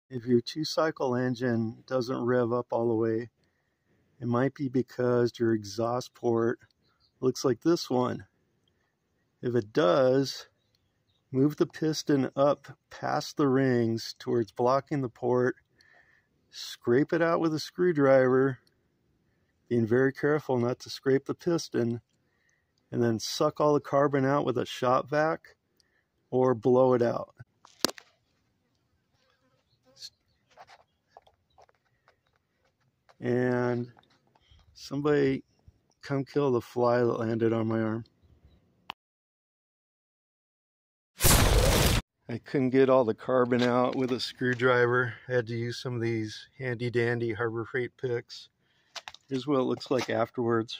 If your 2-cycle engine doesn't rev up all the way, it might be because your exhaust port looks like this one. If it does, move the piston up past the rings towards blocking the port, scrape it out with a screwdriver, being very careful not to scrape the piston, and then suck all the carbon out with a shop vac or blow it out. And somebody come kill the fly that landed on my arm. I couldn't get all the carbon out with a screwdriver. I had to use some of these handy dandy Harbor Freight picks. Here's what it looks like afterwards.